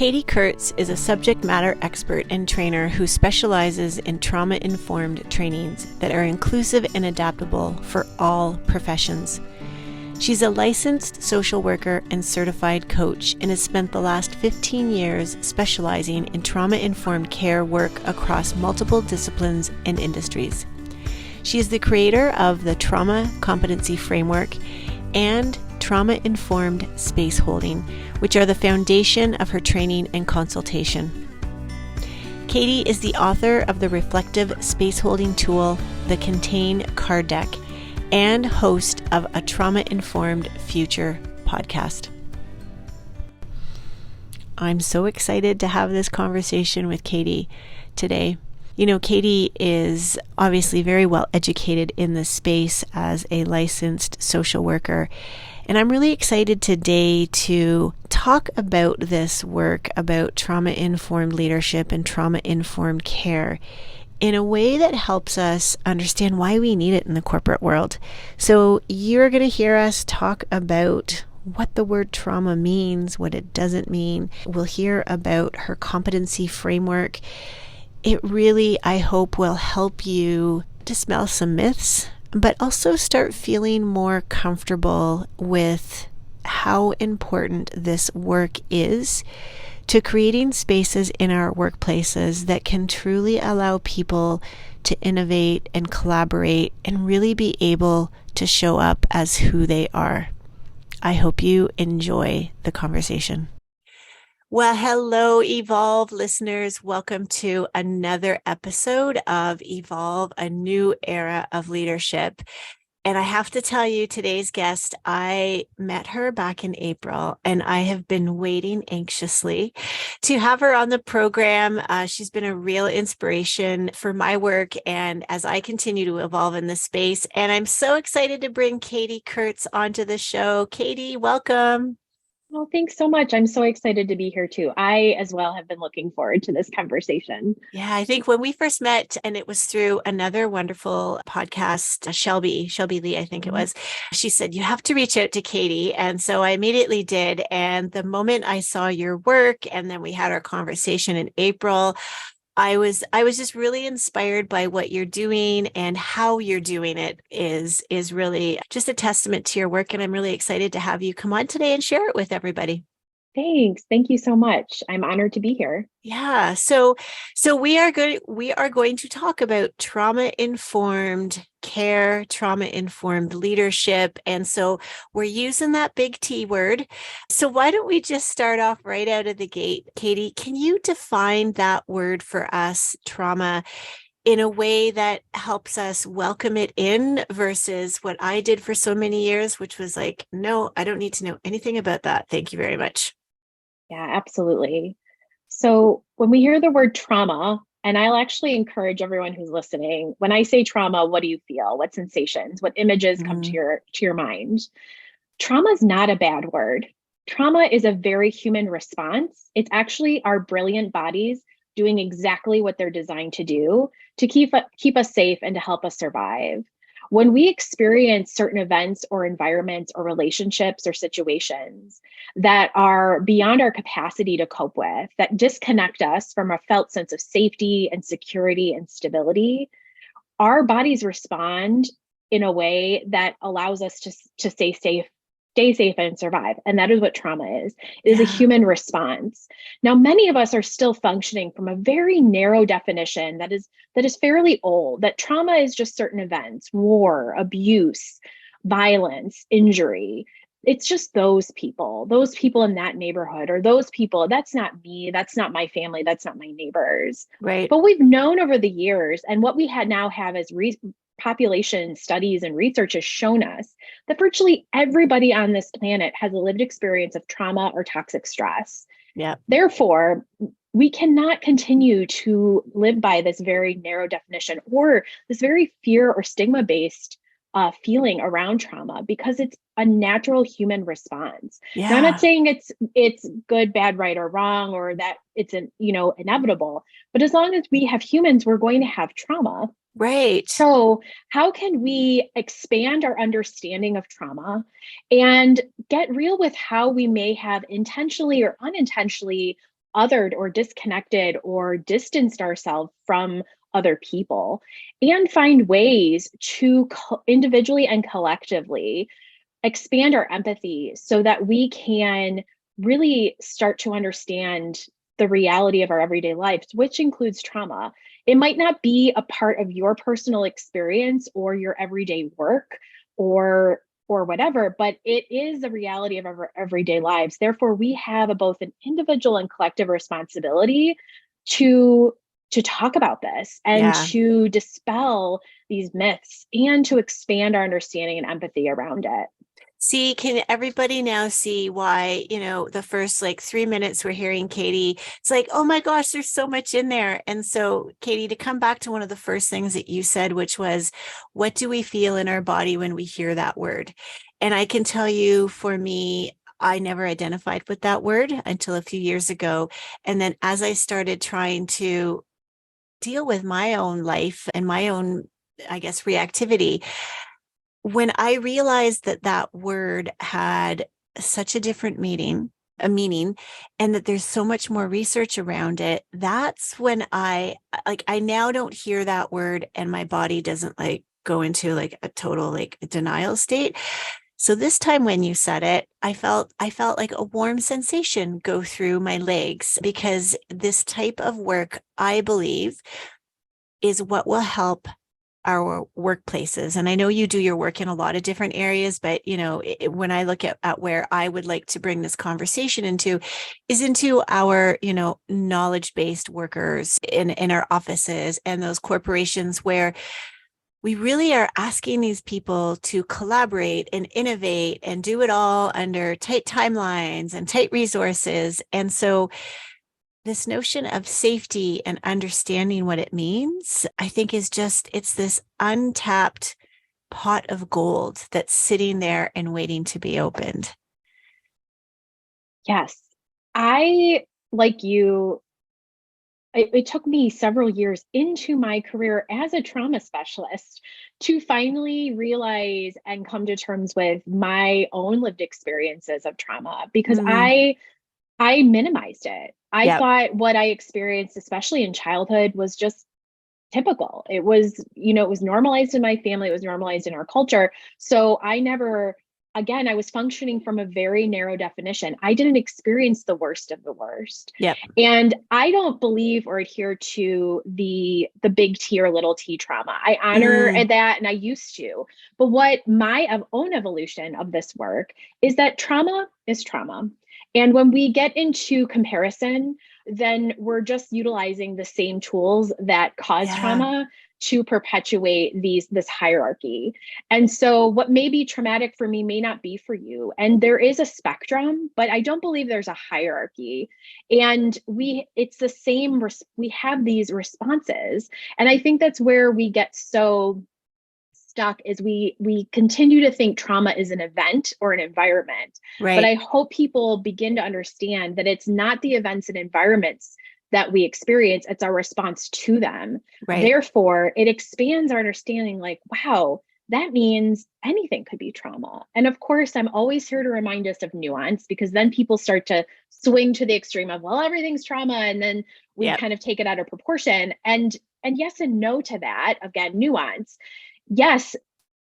Katie Kurtz is a subject matter expert and trainer who specializes in trauma-informed trainings that are inclusive and adaptable for all professions. She's a licensed social worker and certified coach and has spent the last 15 years specializing in trauma-informed care work across multiple disciplines and industries. She is the creator of the Trauma Competency Framework and Trauma-Informed Space Holding, which are the foundation of her training and consultation. Katie is the author of the reflective space holding tool, the Contain Card Deck, and host of a Trauma-Informed Future podcast. I'm so excited to have this conversation with Katie today. You know, Katie is obviously very well educated in this space as a licensed social worker. And I'm really excited today to talk about this work about trauma-informed leadership and trauma-informed care in a way that helps us understand why we need it in the corporate world. So you're going to hear us talk about what the word trauma means, what it doesn't mean. We'll hear about her competency framework. It really, I hope, will help you dispel some myths, but also start feeling more comfortable with how important this work is to creating spaces in our workplaces that can truly allow people to innovate and collaborate and really be able to show up as who they are. I hope you enjoy the conversation. Well, hello, Evolve listeners. Welcome to another episode of Evolve, a new era of leadership. And I have to tell you, today's guest, I met her back in April, and I have been waiting anxiously to have her on the program. She's been a real inspiration for my work and as I continue to evolve in this space. And I'm so excited to bring Katie Kurtz onto the show. Katie, welcome. Well, thanks so much. I'm so excited to be here too. I, as well, have been looking forward to this conversation. Yeah, I think when we first met, and it was through another wonderful podcast, Shelby Lee, I think it was, she said, you have to reach out to Katie. And so I immediately did. And the moment I saw your work, and then we had our conversation in April, I was just really inspired by what you're doing, and how you're doing it is really just a testament to your work. And I'm really excited to have you come on today and share it with everybody. Thanks. Thank you so much. I'm honored to be here. Yeah. So we are going to talk about trauma-informed care, trauma-informed leadership. And so we're using that big T word. So why don't we just start off right out of the gate? Katie, can you define that word for us, trauma, in a way that helps us welcome it in versus what I did for so many years, which was like, no, I don't need to know anything about that. Thank you very much. Yeah, absolutely. So when we hear the word trauma, and I'll actually encourage everyone who's listening, when I say trauma, what do you feel? What sensations, what images come to your mind? Trauma is not a bad word. Trauma is a very human response. It's actually our brilliant bodies doing exactly what they're designed to do to keep us safe and to help us survive. When we experience certain events or environments or relationships or situations that are beyond our capacity to cope with, that disconnect us from a felt sense of safety and security and stability, our bodies respond in a way that allows us to stay safe and survive. And that is what trauma is. It is a human response. Now, many of us are still functioning from a very narrow definition that is fairly old, that trauma is just certain events, war, abuse, violence, injury. It's just those people in that neighborhood, or those people. That's not me. That's not my family. That's not my neighbors. Right. But we've known over the years, and what we now have as population studies and research has shown us that virtually everybody on this planet has a lived experience of trauma or toxic stress. Yeah. Therefore, we cannot continue to live by this very narrow definition or this very fear or stigma-based feeling around trauma, because it's a natural human response. Yeah. Now, I'm not saying it's good, bad, right, or wrong, or that it's inevitable. But as long as we have humans, we're going to have trauma. Right. So how can we expand our understanding of trauma and get real with how we may have intentionally or unintentionally othered or disconnected or distanced ourselves from other people, and find ways to individually and collectively expand our empathy so that we can really start to understand the reality of our everyday lives, which includes trauma. It might not be a part of your personal experience or your everyday work or whatever, but it is the reality of our everyday lives. Therefore, we have both an individual and collective responsibility to talk about this and Yeah. to dispel these myths and to expand our understanding and empathy around it. See, can everybody now see why, the first like 3 minutes we're hearing Katie, it's like, oh my gosh, there's so much in there. And so, Katie, to come back to one of the first things that you said, which was, what do we feel in our body when we hear that word? And I can tell you, for me, I never identified with that word until a few years ago. And then as I started trying to deal with my own life and my own, I guess, reactivity, when I realized that that word had such a different meaning, and that there's so much more research around it, that's when I now don't hear that word and my body doesn't like go into like a total like denial state. So this time when you said it, I felt like a warm sensation go through my legs, because this type of work, I believe, is what will help our workplaces. And I know you do your work in a lot of different areas, but when I look at where I would like to bring this conversation into is into our, knowledge-based workers in our offices and those corporations where we really are asking these people to collaborate and innovate and do it all under tight timelines and tight resources. And so this notion of safety and understanding what it means, I think it's this untapped pot of gold that's sitting there and waiting to be opened. Yes. I, like you, it took me several years into my career as a trauma specialist to finally realize and come to terms with my own lived experiences of trauma, because Mm, I minimized it. I yep. thought what I experienced, especially in childhood, was just typical. It was normalized in my family, it was normalized in our culture. So I never, again, I was functioning from a very narrow definition. I didn't experience the worst of the worst. Yep. And I don't believe or adhere to the big T or little T trauma. I honor Mm, that, and I used to. But what my own evolution of this work is that trauma is trauma. And when we get into comparison, then we're just utilizing the same tools that cause yeah. trauma to perpetuate this hierarchy. And so what may be traumatic for me may not be for you. And there is a spectrum, but I don't believe there's a hierarchy. And it's the same, we have these responses. And I think that's where we get so stuck, is we continue to think trauma is an event or an environment. But Right. I hope people begin to understand that it's not the events and environments that we experience, it's our response to them. Right. Therefore, it expands our understanding, like, wow, that means anything could be trauma. And of course, I'm always here to remind us of nuance, because then people start to swing to the extreme of, well, everything's trauma, and then we Yep. kind of take it out of proportion. And yes and no to that. Again, nuance. Yes,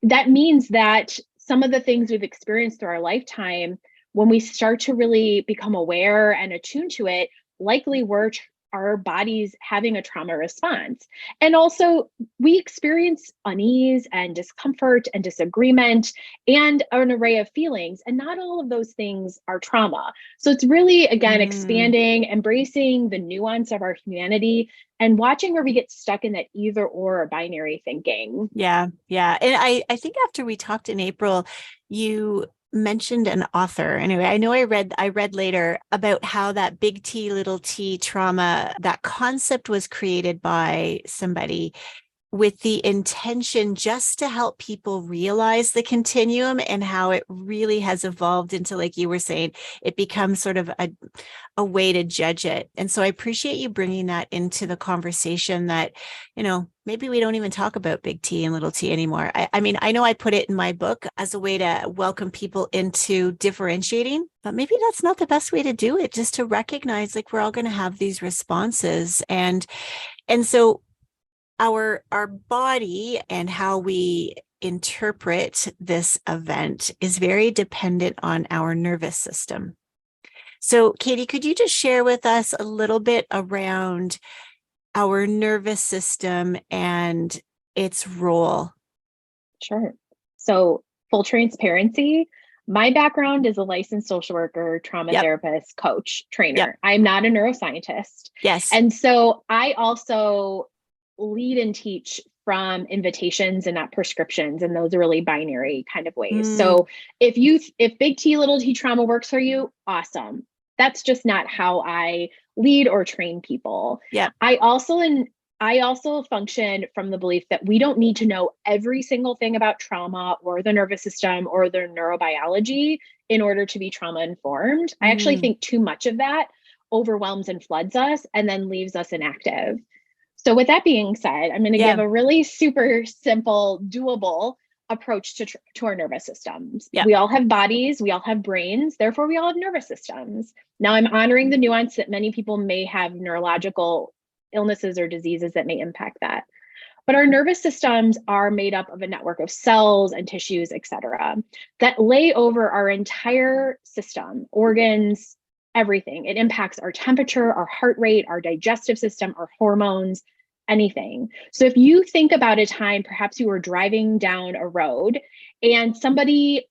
that means that some of the things we've experienced through our lifetime, when we start to really become aware and attuned to it, likely were our bodies having a trauma response. And also, we experience unease and discomfort and disagreement and an array of feelings. And not all of those things are trauma. So it's really, again, Mm. expanding, embracing the nuance of our humanity, and watching where we get stuck in that either or binary thinking. Yeah, yeah. And I think after we talked in April, you mentioned an author. Anyway, I know I read later about how that big T, little T trauma, that concept was created by somebody with the intention just to help people realize the continuum and how it really has evolved into, like you were saying, it becomes sort of a way to judge it. And so I appreciate you bringing that into the conversation that, maybe we don't even talk about big T and little t anymore. I mean, I know I put it in my book as a way to welcome people into differentiating, but maybe that's not the best way to do it, just to recognize like we're all going to have these responses. And so our body and how we interpret this event is very dependent on our nervous system. So, Katie, could you just share with us a little bit around our nervous system and its role? Sure. So, full transparency, my background is a licensed social worker, trauma therapist, coach, trainer. Yep. I'm not a neuroscientist. Yes. And so I also lead and teach from invitations and not prescriptions, and those really binary kind of ways. So if big T, little t trauma works for you, awesome. That's just not how I lead or train people. Yeah. I also function from the belief that we don't need to know every single thing about trauma or the nervous system or the neurobiology in order to be trauma informed. I actually think too much of that overwhelms and floods us and then leaves us inactive. So with that being said, I'm going to give a really super simple, doable approach to our nervous systems. We all have bodies, we all have brains, therefore we all have nervous systems. Now I'm honoring the nuance that many people may have neurological illnesses or diseases that may impact that. But our nervous systems are made up of a network of cells and tissues, et cetera, that lay over our entire system, organs, everything. It impacts our temperature, our heart rate, our digestive system, our hormones, anything. So if you think about a time, perhaps you were driving down a road and somebody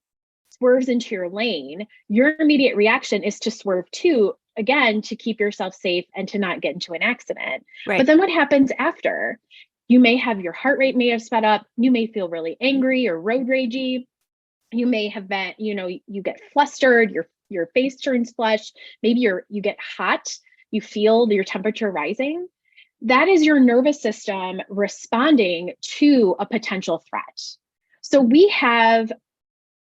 swerves into your lane, your immediate reaction is to swerve too, again, to keep yourself safe and to not get into an accident. Right. But then what happens after? You may have your heart rate may have sped up. You may feel really angry or road ragey. You may have been, you get flustered, your face turns flushed. Maybe you get hot. You feel your temperature rising. That is your nervous system responding to a potential threat. So we have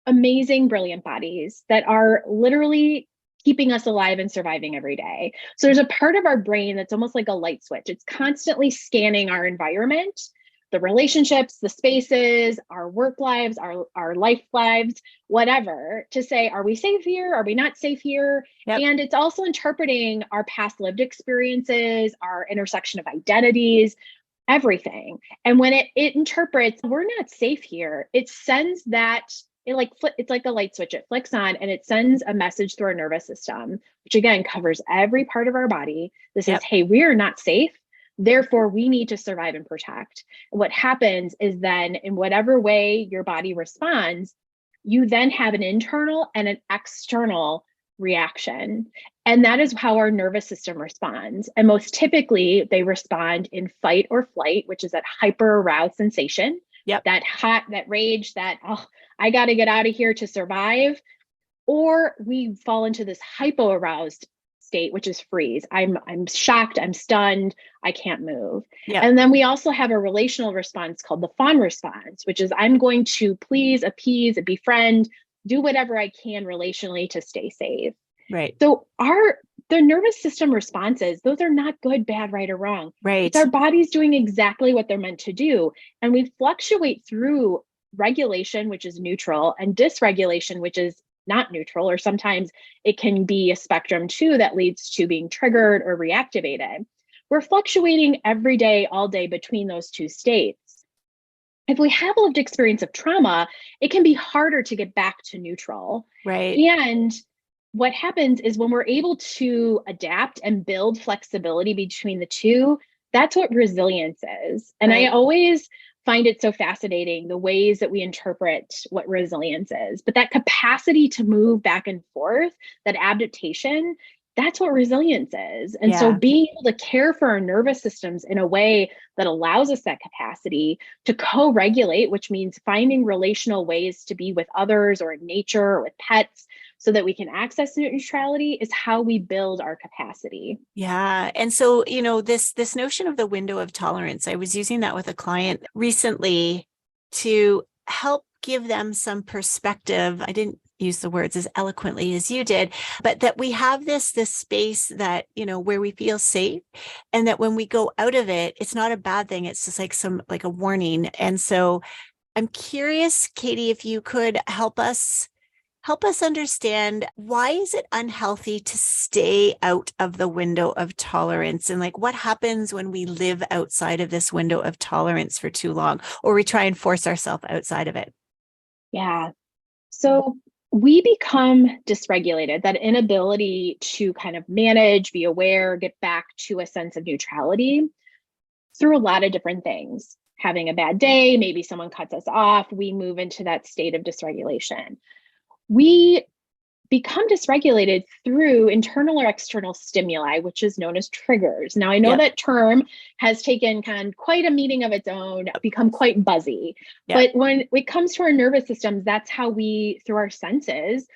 amazing, brilliant bodies that are literally keeping us alive and surviving every day. So there's a part of our brain that's almost like a light switch. It's constantly scanning our environment, the relationships, the spaces, our work lives, our life lives, whatever, to say, are we safe here? Are we not safe here? Yep. And it's also interpreting our past lived experiences, our intersection of identities, everything. And when it interprets, we're not safe here, it sends that, it's like a light switch. It flicks on and it sends a message through our nervous system, which again covers every part of our body. This is, hey, we are not safe. Therefore, we need to survive and protect. And what happens is then in whatever way your body responds, you then have an internal and an external reaction. And that is how our nervous system responds. And most typically, they respond in fight or flight, which is that hyper aroused sensation. That hot, that rage, that, oh, I got to get out of here to survive. Or we fall into this hypo aroused state, which is freeze. I'm shocked, I'm stunned, I can't move. And then we also have a relational response called the fawn response, which is I'm going to please, appease, befriend, do whatever I can relationally to stay safe. Right. So the nervous system responses, those are not good, bad, right, or wrong. Right. It's our bodies doing exactly what they're meant to do. And we fluctuate through regulation, which is neutral, and dysregulation, which is not neutral, or sometimes it can be a spectrum too that leads to being triggered or reactivated. We're fluctuating every day, all day between those two states. If we have a lived experience of trauma, it can be harder to get back to neutral. Right. And what happens is when we're able to adapt and build flexibility between the two, that's what resilience is. And I always find it so fascinating, the ways that we interpret what resilience is. But that capacity to move back and forth, that adaptation, that's what resilience is. And so being able to care for our nervous systems in a way that allows us that capacity to co-regulate, which means finding relational ways to be with others or in nature or with pets, so that we can access neutrality is how we build our capacity. Yeah. And so, this notion of the window of tolerance, I was using that with a client recently to help give them some perspective. I didn't use the words as eloquently as you did, but that we have this space that, where we feel safe, and that when we go out of it, it's not a bad thing. It's just like a warning. And so I'm curious, Katie, if you could help us understand, why is it unhealthy to stay out of the window of tolerance, and like what happens when we live outside of this window of tolerance for too long, or we try and force ourselves outside of it? Yeah. So we become dysregulated, that inability to kind of manage, be aware, get back to a sense of neutrality through a lot of different things. Having a bad day, maybe someone cuts us off, we move into that state of dysregulation. We become dysregulated through internal or external stimuli, which is known as triggers. Now, I know Yep. that term has taken kind of quite a meaning of its own, become quite buzzy. Yep. But when it comes to our nervous systems, that's how we, through our senses,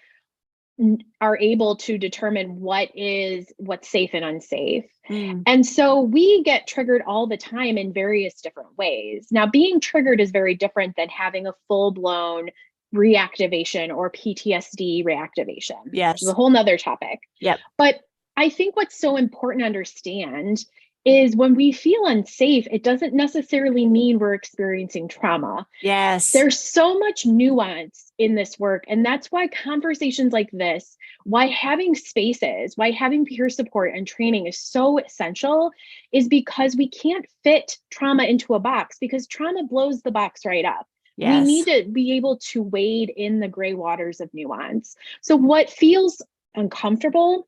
are able to determine what's safe and unsafe. And so we get triggered all the time in various different ways. Now, being triggered is very different than having a full-blown reactivation or PTSD reactivation. Yes. Which is a whole nother topic. Yep. But I think what's so important to understand is when we feel unsafe, it doesn't necessarily mean we're experiencing trauma. Yes. There's so much nuance in this work. And that's why conversations like this, why having spaces, why having peer support and training is so essential, is because we can't fit trauma into a box, because trauma blows the box right up. Yes. We need to be able to wade in the gray waters of nuance. So what feels uncomfortable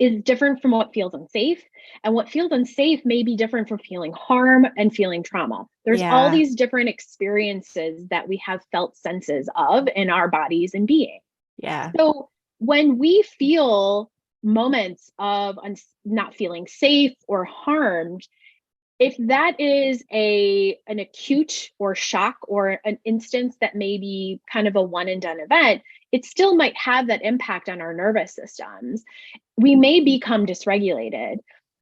is different from what feels unsafe. And what feels unsafe may be different from feeling harm and feeling trauma. There's all these different experiences that we have felt senses of in our bodies and being. Yeah. So when we feel moments of not feeling safe or harmed, if that is an acute or shock or an instance that may be kind of a one and done event, it still might have that impact on our nervous systems. We may become dysregulated.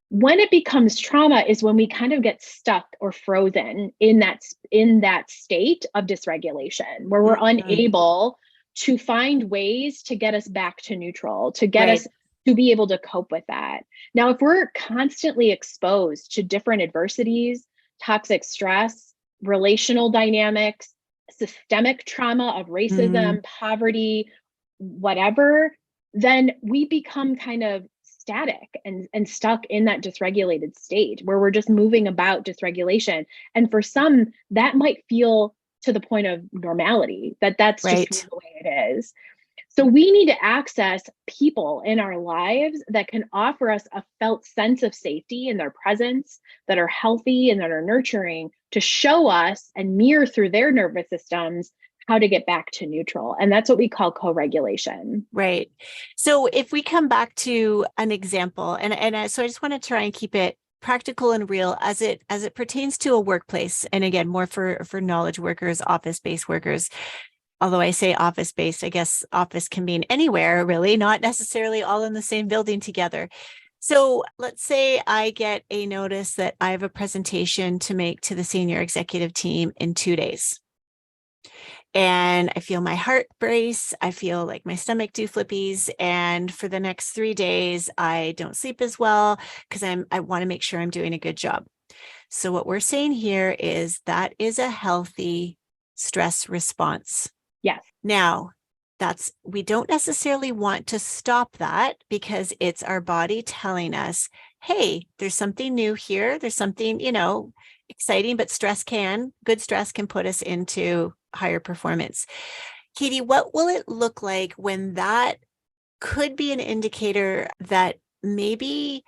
When it becomes trauma is when we kind of get stuck or frozen in that state of dysregulation, where we're unable to find ways to get us back to neutral, to get us to be able to cope with that. Now, if we're constantly exposed to different adversities, toxic stress, relational dynamics, systemic trauma of racism, poverty, whatever, then we become kind of static and stuck in that dysregulated state where we're just moving about dysregulation. And for some, that might feel to the point of normality, that's just the way it is. So we need to access people in our lives that can offer us a felt sense of safety in their presence, that are healthy and that are nurturing, to show us and mirror through their nervous systems how to get back to neutral. And that's what we call co-regulation. Right. So if we come back to an example, so I just want to try and keep it practical and real as it pertains to a workplace. And again, more for knowledge workers, office-based workers. Although I say office-based, I guess office can mean anywhere, really, not necessarily all in the same building together. So let's say I get a notice that I have a presentation to make to the senior executive team in 2 days. And I feel my heart brace. I feel like my stomach do flippies. And for the next 3 days, I don't sleep as well because I want to make sure I'm doing a good job. So what we're saying here is that is a healthy stress response. Yes. Now, we don't necessarily want to stop that, because it's our body telling us, hey, there's something new here. There's something, exciting, but good stress can put us into higher performance. Katie, what will it look like when that could be an indicator that maybe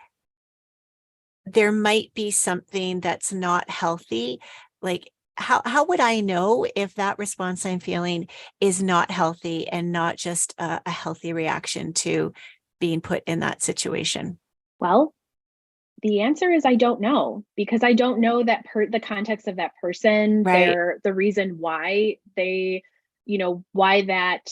there might be something that's not healthy? Like, how would I know if that response I'm feeling is not healthy and not just a healthy reaction to being put in that situation? Well, the answer is I don't know, because I don't know that the context of that person, the reason why they, why that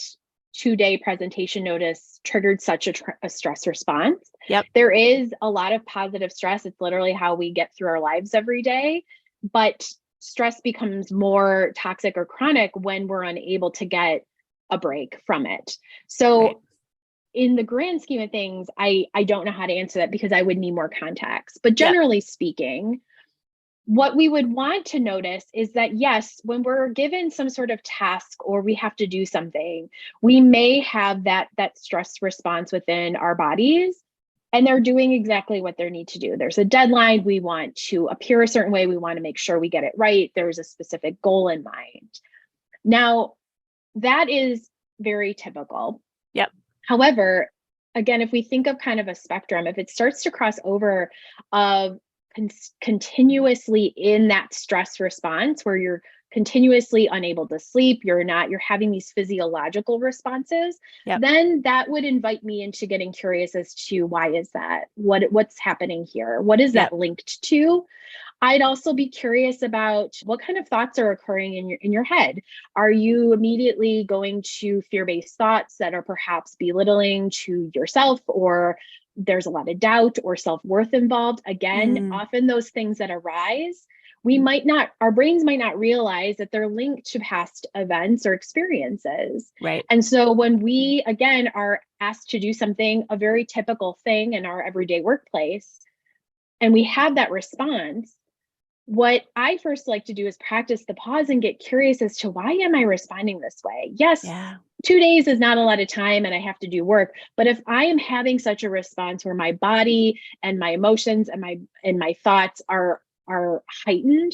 2-day presentation notice triggered such a stress response. Yep. There is a lot of positive stress. It's literally how we get through our lives every day. But stress becomes more toxic or chronic when we're unable to get a break from it. So Right. in the grand scheme of things, I don't know how to answer that because I would need more context. But generally speaking, what we would want to notice is that, yes, when we're given some sort of task or we have to do something, we may have that stress response within our bodies, and they're doing exactly what they need to do. There's a deadline. We want to appear a certain way. We want to make sure we get it right. There's a specific goal in mind. Now, that is very typical. Yep. However, again, if we think of kind of a spectrum, if it starts to cross over of continuously in that stress response where you're continuously unable to sleep, you're having these physiological responses, Yep. then that would invite me into getting curious as to why is that? What's happening here? What is that linked to? I'd also be curious about what kind of thoughts are occurring in your head. Are you immediately going to fear-based thoughts that are perhaps belittling to yourself, or there's a lot of doubt or self-worth involved? Again, often those things that arise, our brains might not realize that they're linked to past events or experiences. Right. And so when we, again, are asked to do something, a very typical thing in our everyday workplace, and we have that response, what I first like to do is practice the pause and get curious as to why am I responding this way? Yes, 2 days is not a lot of time and I have to do work. But if I am having such a response where my body and my emotions and my thoughts are heightened,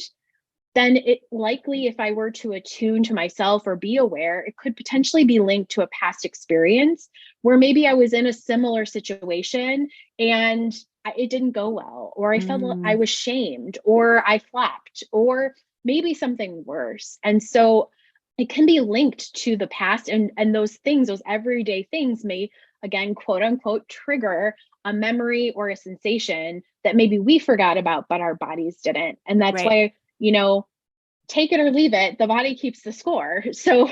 then it likely, if I were to attune to myself or be aware, it could potentially be linked to a past experience where maybe I was in a similar situation and it didn't go well, or I felt I was shamed, or I flopped, or maybe something worse. And so it can be linked to the past, and those things, those everyday things may, again, quote unquote, trigger a memory or a sensation that maybe we forgot about, but our bodies didn't. And that's why, take it or leave it, the body keeps the score. So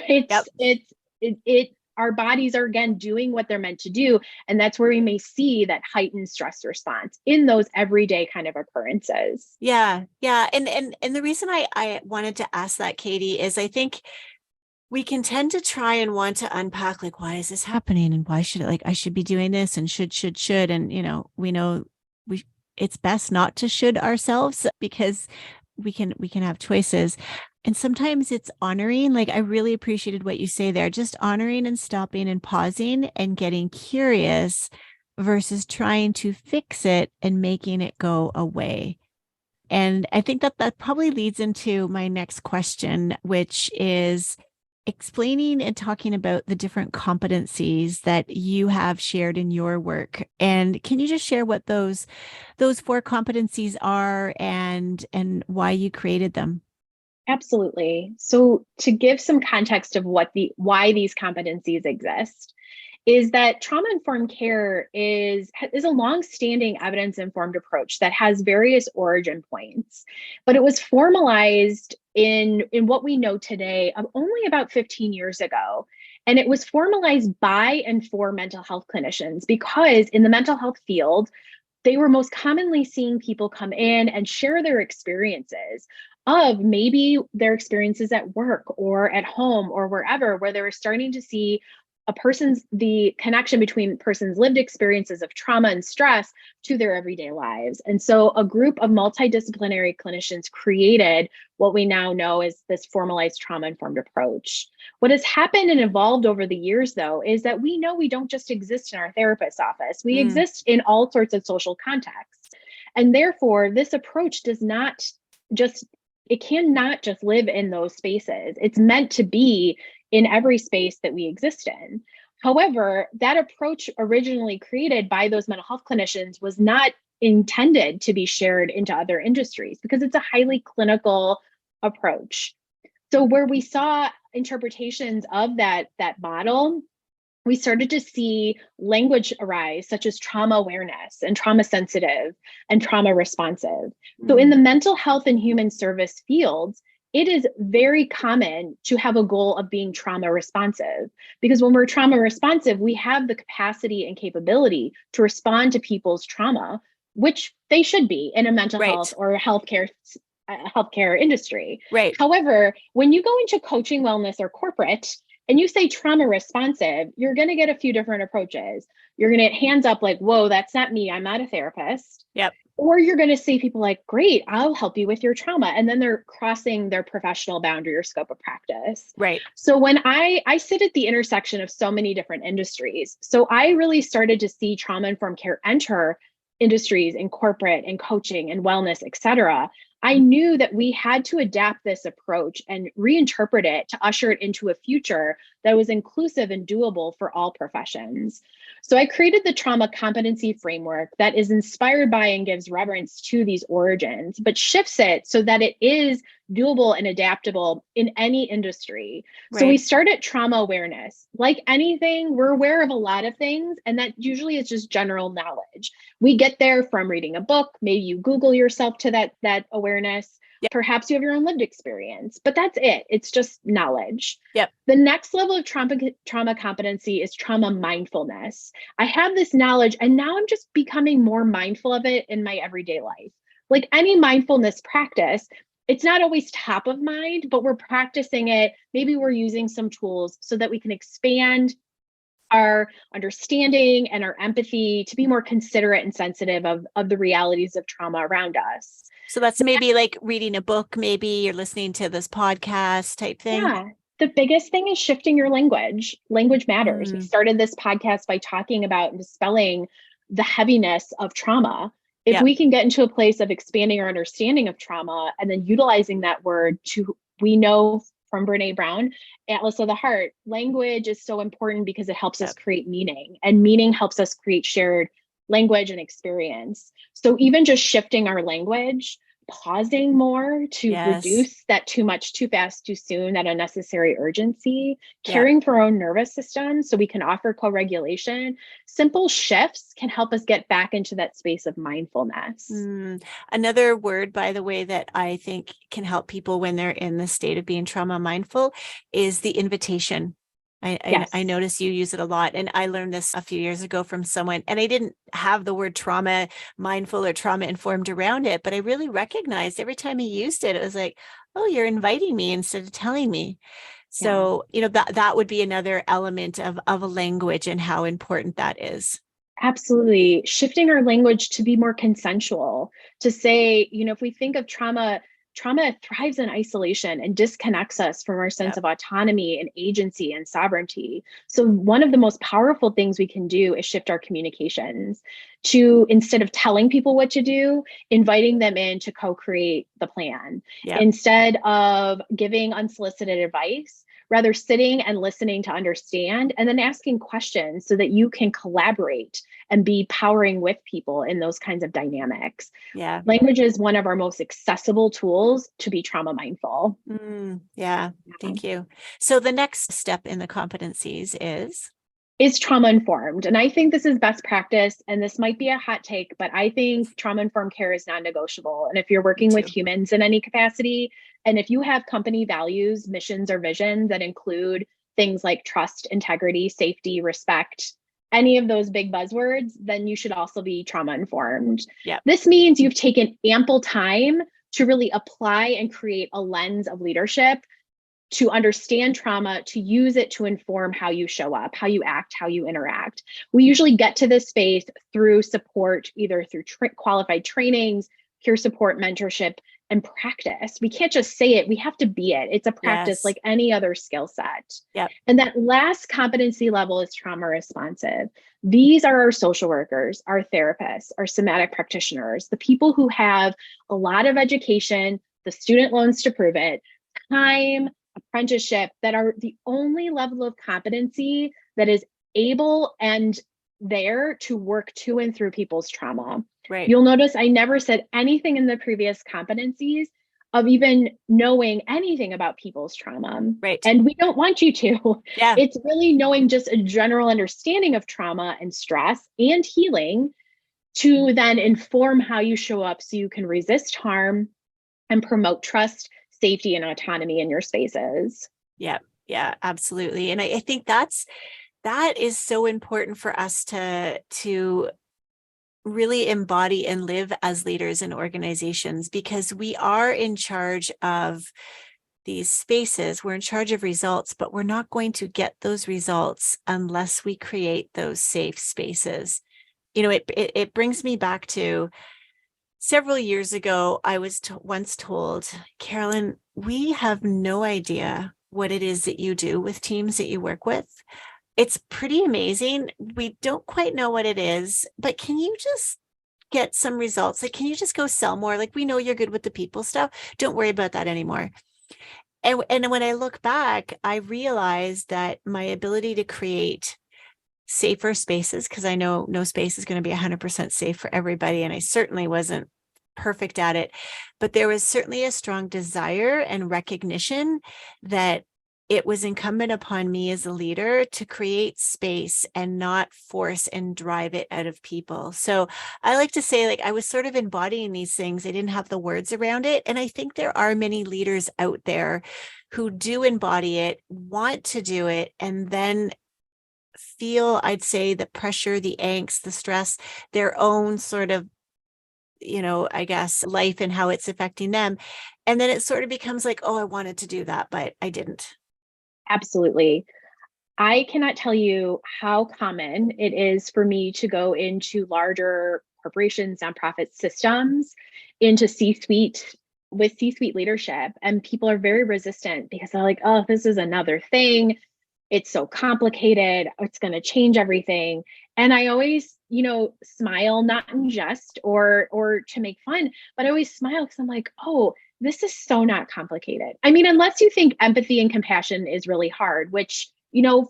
our bodies are, again, doing what they're meant to do. And that's where we may see that heightened stress response in those everyday kind of occurrences. Yeah. Yeah. And the reason I wanted to ask that, Katie, is I think we can tend to try and want to unpack, like, why is this happening? And why should I should be doing this, and should. And, we know it's best not to should ourselves, because we can have choices. And sometimes it's honoring, like I really appreciated what you say there, just honoring and stopping and pausing and getting curious versus trying to fix it and making it go away. And I think that probably leads into my next question, which is explaining and talking about the different competencies that you have shared in your work. And can you just share what those 4 competencies are and why you created them? Absolutely. So to give some context of why these competencies exist, is that trauma-informed care is a long-standing evidence-informed approach that has various origin points, but it was formalized in what we know today of only about 15 years ago. And it was formalized by and for mental health clinicians, because in the mental health field, they were most commonly seeing people come in and share their experiences of maybe their experiences at work or at home or wherever, where they were starting to see the connection between person's lived experiences of trauma and stress to their everyday lives. And so a group of multidisciplinary clinicians created what we now know as this formalized trauma-informed approach. What has happened and evolved over the years, though, is that we know we don't just exist in our therapist's office. We exist in all sorts of social contexts. And therefore, this approach cannot just live in those spaces. It's meant to be in every space that we exist in. However, that approach originally created by those mental health clinicians was not intended to be shared into other industries because it's a highly clinical approach. So where we saw interpretations of that model, we started to see language arise, such as trauma awareness and trauma sensitive and trauma responsive. So in the mental health and human service fields, it is very common to have a goal of being trauma responsive, because when we're trauma responsive, we have the capacity and capability to respond to people's trauma, which they should be in a mental Right. health or healthcare industry. Right. However, when you go into coaching, wellness, or corporate, and you say trauma responsive, you're going to get a few different approaches. You're going to get hands up like, whoa, that's not me. I'm not a therapist. Yep. Or you're going to see people like, great, I'll help you with your trauma. And then they're crossing their professional boundary or scope of practice. Right. So when I sit at the intersection of so many different industries, so I really started to see trauma-informed care enter industries in corporate and coaching and wellness, et cetera. I knew that we had to adapt this approach and reinterpret it to usher it into a future that was inclusive and doable for all professions. So I created the trauma competency framework that is inspired by and gives reverence to these origins, but shifts it so that it is doable and adaptable in any industry. Right. So we start at trauma awareness. Like anything, we're aware of a lot of things, and that usually is just general knowledge. We get there from reading a book. Maybe you Google yourself to that awareness. Yep. Perhaps you have your own lived experience, but that's it. It's just knowledge. Yep. The next level of trauma competency is trauma mindfulness. I have this knowledge, and now I'm just becoming more mindful of it in my everyday life. Like any mindfulness practice, it's not always top of mind, but we're practicing it. Maybe we're using some tools so that we can expand our understanding and our empathy to be more considerate and sensitive of the realities of trauma around us. So that's maybe like reading a book, maybe you're listening to this podcast type thing. Yeah. The biggest thing is shifting your language. Language matters. We started this podcast by talking about and dispelling the heaviness of trauma. If we can get into a place of expanding our understanding of trauma and then utilizing that word we know from Brene Brown, Atlas of the Heart, language is so important because it helps us create meaning, and meaning helps us create shared language and experience. So even just shifting our language, pausing more to reduce that too much, too fast, too soon, that unnecessary urgency, caring for our own nervous system so we can offer co-regulation. Simple shifts can help us get back into that space of mindfulness. Another word, by the way, that I think can help people when they're in the state of being trauma mindful is the invitation. I notice you use it a lot. And I learned this a few years ago from someone, and I didn't have the word trauma mindful or trauma informed around it, but I really recognized every time he used it, it was like, oh, you're inviting me instead of telling me. So, that would be another element of a language and how important that is. Absolutely. Shifting our language to be more consensual, to say, if we think of trauma thrives in isolation and disconnects us from our sense of autonomy and agency and sovereignty. So one of the most powerful things we can do is shift our communications to, instead of telling people what to do, inviting them in to co-create the plan. Instead of giving unsolicited advice, rather sitting and listening to understand, and then asking questions so that you can collaborate and be powering with people in those kinds of dynamics. Language is one of our most accessible tools to be trauma mindful. Thank you. So the next step in the competencies is trauma informed. And I think this is best practice, and this might be a hot take, but I think trauma informed care is non-negotiable. And if you're working with humans in any capacity, and if you have company values, missions, or visions that include things like trust, integrity, safety, respect, any of those big buzzwords, then you should also be trauma informed. This means you've taken ample time to really apply and create a lens of leadership, to understand trauma, to use it to inform how you show up, how you act, how you interact. We usually get to this space through support, either through qualified trainings, peer support, mentorship, and practice. We can't just say it, we have to be it. It's a practice like any other skill set. And that last competency level is trauma responsive. These are our social workers, our therapists, our somatic practitioners, the people who have a lot of education, the student loans to prove it, time, apprenticeship, that are the only level of competency that is able and there to work to and through people's trauma. You'll notice I never said anything in the previous competencies of even knowing anything about people's trauma. And we don't want you to. It's really knowing just a general understanding of trauma and stress and healing to then inform how you show up so you can resist harm and promote trust, safety and autonomy in your spaces. Yeah, yeah, absolutely. And I think that is so important for us to really embody and live as leaders in organizations, because we are in charge of these spaces. We're in charge of results, but we're not going to get those results unless we create those safe spaces. It brings me back to several years ago. I was once told, Carolyn, we have no idea what it is that you do with teams that you work with. It's pretty amazing. We don't quite know what it is, but can you just get some results? Like, can you just go sell more? Like, we know you're good with the people stuff. Don't worry about that anymore. And when I look back, I realized that my ability to create safer spaces, because I know no space is going to be 100% safe for everybody, and I certainly wasn't perfect at it, but there was certainly a strong desire and recognition that it was incumbent upon me as a leader to create space and not force and drive it out of people. So I like to say, like, I was sort of embodying these things. I didn't have the words around it. And I think there are many leaders out there who do embody it, want to do it, and then feel, I'd say, the pressure, the angst, the stress, their own sort of, I guess, life and how it's affecting them. And then it sort of becomes like, oh, I wanted to do that, but I didn't. Absolutely. I cannot tell you how common it is for me to go into larger corporations, nonprofit systems, into C-suite with C-suite leadership. And people are very resistant because they're like, oh, this is another thing. It's so complicated. It's going to change everything. And I always, smile, not in jest or to make fun, but I always smile because I'm like, oh, this is so not complicated. I mean, unless you think empathy and compassion is really hard, which,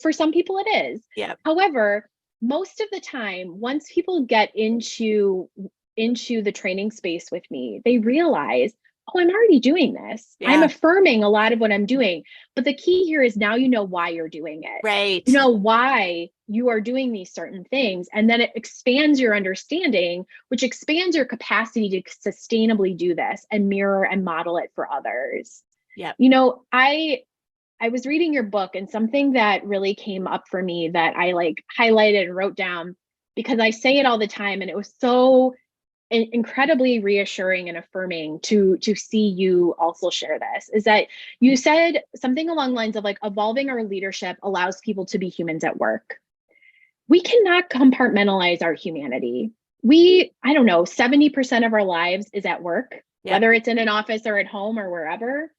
for some people it is. Yeah. However, most of the time, once people get into the training space with me, they realize, oh, I'm already doing this. Yeah. I'm affirming a lot of what I'm doing. But the key here is now you know why you're doing it. Right. You know why you are doing these certain things. And then it expands your understanding, which expands your capacity to sustainably do this and mirror and model it for others. Yeah. I was reading your book, and something that really came up for me that I highlighted and wrote down, because I say it all the time, and it was so incredibly reassuring and affirming to see you also share this, is that you said something along the lines of like, evolving our leadership allows people to be humans at work. We cannot compartmentalize our humanity. I don't know, 70% of our lives is at work, whether it's in an office or at home or wherever.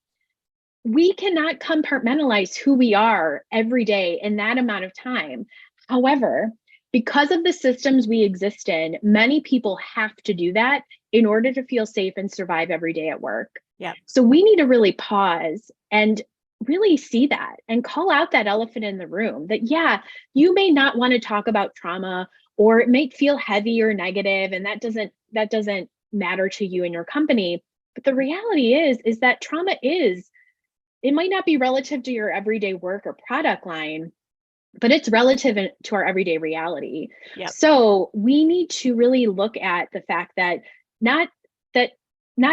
We cannot compartmentalize who we are every day in that amount of time. However, because of the systems we exist in, many people have to do that in order to feel safe and survive every day at work. Yeah. So we need to really pause and really see that and call out that elephant in the room that, yeah, you may not want to talk about trauma, or it may feel heavy or negative, and that doesn't matter to you and your company. But the reality is that trauma it might not be relative to your everyday work or product line, but it's relative to our everyday reality. Yep. So we need to really look at the fact that not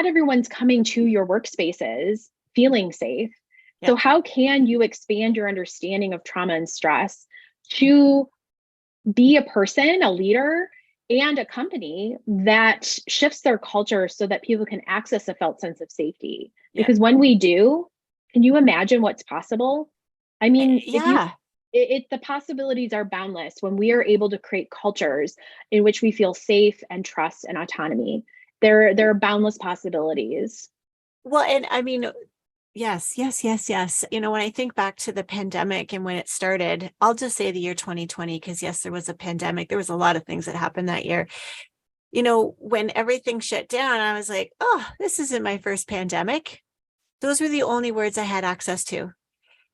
everyone's coming to your workspaces feeling safe. Yep. So how can you expand your understanding of trauma and stress to be a person, a leader, and a company that shifts their culture so that people can access a felt sense of safety? Yep. Because when we do, can you imagine what's possible? I mean, the possibilities are boundless when we are able to create cultures in which we feel safe and trust and autonomy. There are boundless possibilities. Well, and I mean, yes. When I think back to the pandemic and when it started, I'll just say the year 2020, because yes, there was a pandemic. There was a lot of things that happened that year. When everything shut down, I was like, oh, this isn't my first pandemic. Those were the only words I had access to.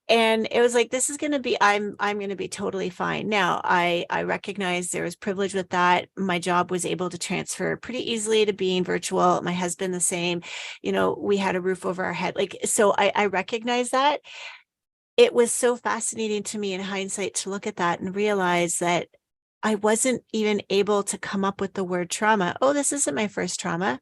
And it was like, this is going to be, I'm going to be totally fine. Now, I recognize there was privilege with that. My job was able to transfer pretty easily to being virtual. My husband, the same. We had a roof over our head. So I recognize that. It was so fascinating to me in hindsight to look at that and realize that I wasn't even able to come up with the word trauma. Oh, this isn't my first trauma.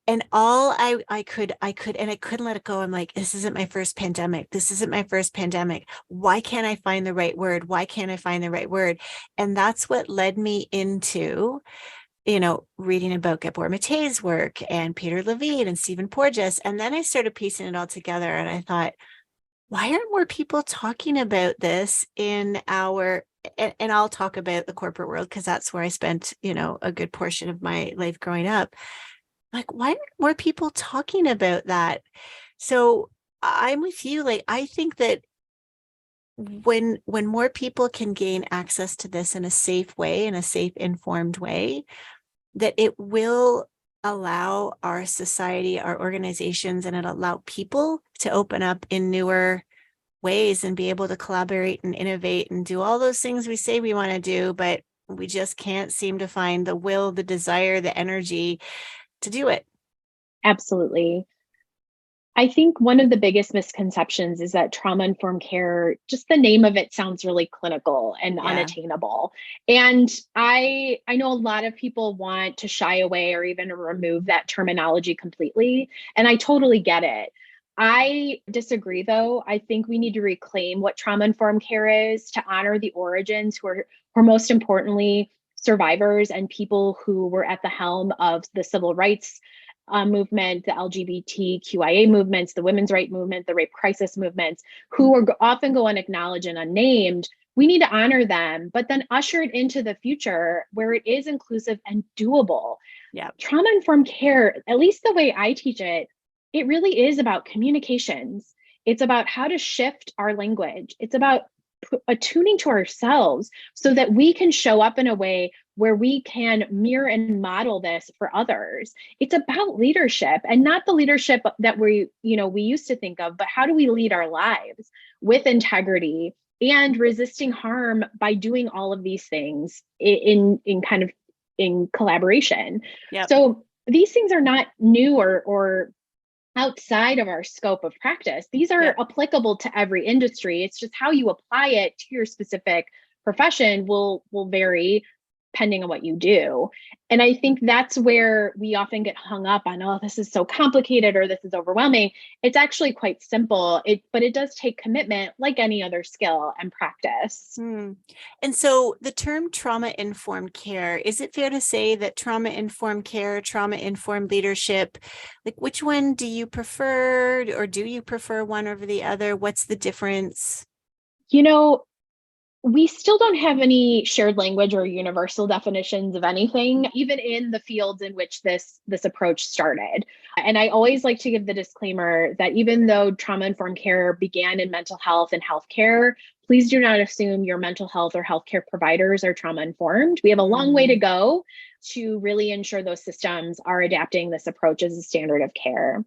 And all I could, and I couldn't let it go. I'm like, this isn't my first pandemic. This isn't my first pandemic. Why can't I find the right word? Why can't I find the right word? And that's what led me into, reading about Gabor Mate's work and Peter Levine and Stephen Porges. And then I started piecing it all together and I thought, why aren't more people talking about this in our, and I'll talk about the corporate world because that's where I spent, a good portion of my life growing up. Like, why aren't more people talking about that? So I'm with you. Like, I think that when more people can gain access to this in a safe way, in a safe, informed way, that it will allow our society, our organizations, and it'll allow people to open up in newer ways and be able to collaborate and innovate and do all those things we say we want to do, but we just can't seem to find the will, the desire, the energy to do it. Absolutely. I think one of the biggest misconceptions is that trauma-informed care, just the name of it sounds really clinical and unattainable. And I know a lot of people want to shy away or even remove that terminology completely, and I totally get it. I disagree though. I think we need to reclaim what trauma-informed care is to honor the origins who are most importantly survivors and people who were at the helm of the civil rights movement, the LGBTQIA movements, the women's rights movement, the rape crisis movements, who are often go unacknowledged and unnamed. We need to honor them, but then usher it into the future where it is inclusive and doable. Yeah. Trauma-informed care, at least the way I teach it, it really is about communications. It's about how to shift our language. It's about attuning to ourselves so that we can show up in a way where we can mirror and model this for others. It's about leadership, and not the leadership that we used to think of, but how do we lead our lives with integrity and resisting harm by doing all of these things in collaboration. Yep. So these things are not new or outside of our scope of practice. These are applicable to every industry. It's just how you apply it to your specific profession will vary depending on what you do. And I think that's where we often get hung up on, oh, this is so complicated or this is overwhelming. It's actually quite simple, but it does take commitment like any other skill and practice. And so the term trauma-informed care, is it fair to say that trauma-informed care, trauma-informed leadership, like which one do you prefer, or do you prefer one over the other? What's the difference? We still don't have any shared language or universal definitions of anything, even in the fields in which this approach started. And I always like to give the disclaimer that even though trauma-informed care began in mental health and healthcare, please do not assume your mental health or healthcare providers are trauma-informed. We have a long way to go to really ensure those systems are adapting this approach as a standard of care.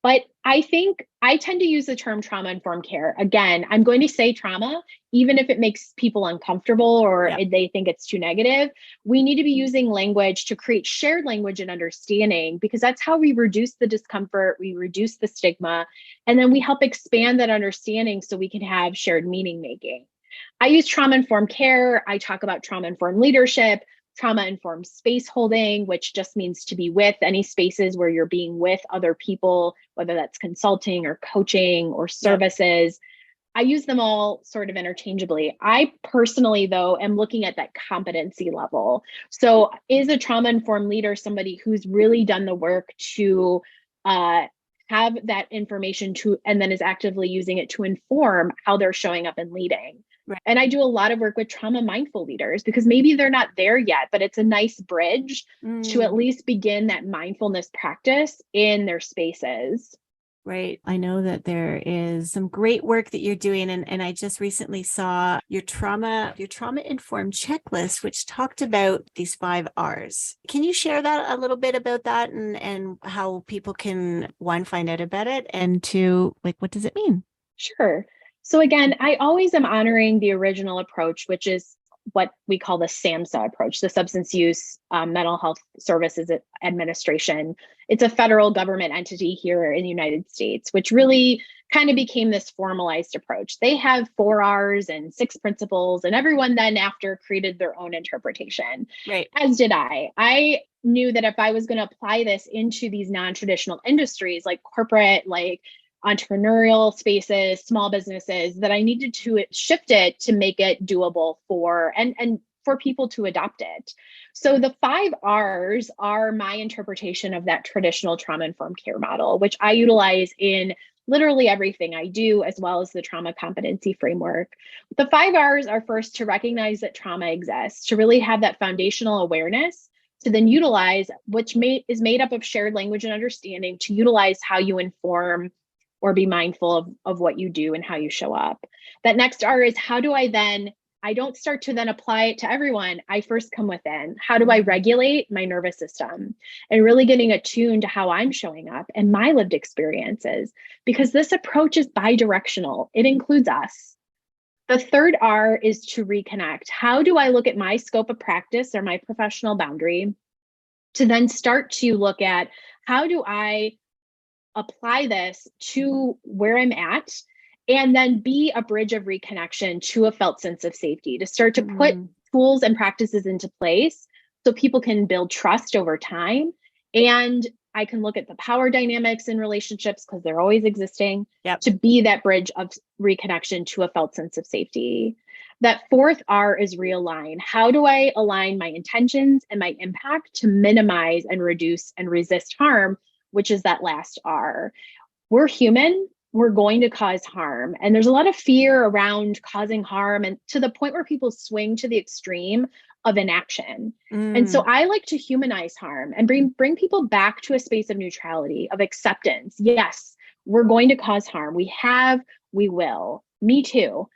But I think I tend to use the term trauma-informed care. Again, I'm going to say trauma, even if it makes people uncomfortable or they think it's too negative. We need to be using language to create shared language and understanding, because that's how we reduce the discomfort, we reduce the stigma, and then we help expand that understanding so we can have shared meaning making. I use trauma-informed care. I talk about trauma-informed leadership, trauma-informed space holding, which just means to be with any spaces where you're being with other people, whether that's consulting or coaching or services. I use them all sort of interchangeably. I personally, though, am looking at that competency level. So is a trauma-informed leader somebody who's really done the work to have that information and then is actively using it to inform how they're showing up and leading? Right. And I do a lot of work with trauma mindful leaders because maybe they're not there yet, but it's a nice bridge to at least begin that mindfulness practice in their spaces. Right. I know that there is some great work that you're doing. And I just recently saw your trauma-informed checklist, which talked about these 5 R's. Can you share that a little bit about that and how people can, one, find out about it, and two, like, what does it mean? Sure. So again, I always am honoring the original approach, which is what we call the SAMHSA approach, the Substance Use Mental Health Services Administration. It's a federal government entity here in the United States, which really kind of became this formalized approach. They have 4 R's and 6 principles, and everyone then after created their own interpretation. Right. As did I. I knew that if I was going to apply this into these non-traditional industries like corporate, like entrepreneurial spaces, small businesses, that I needed to shift it to make it doable for and for people to adopt it. So the 5 R's are my interpretation of that traditional trauma-informed care model, which I utilize in literally everything I do, as well as the trauma competency framework. The 5 R's are first to recognize that trauma exists, to really have that foundational awareness, to then utilize, which is made up of shared language and understanding, to utilize how you inform or be mindful of what you do and how you show up. That next R is, how do I don't start to then apply it to everyone. I first come within. How do I regulate my nervous system? And really getting attuned to how I'm showing up and my lived experiences, because this approach is bi-directional. It includes us. The third R is to reconnect. How do I look at my scope of practice or my professional boundary to then start to look at how do I apply this to where I'm at, and then be a bridge of reconnection to a felt sense of safety, to start to put tools and practices into place so people can build trust over time. And I can look at the power dynamics in relationships, because they're always existing, to be that bridge of reconnection to a felt sense of safety. That fourth R is realign. How do I align my intentions and my impact to minimize and reduce and resist harm, which is that last R. We're human, we're going to cause harm. And there's a lot of fear around causing harm, and to the point where people swing to the extreme of inaction. And so I like to humanize harm and bring people back to a space of neutrality, of acceptance. Yes, we're going to cause harm. We will. Me too.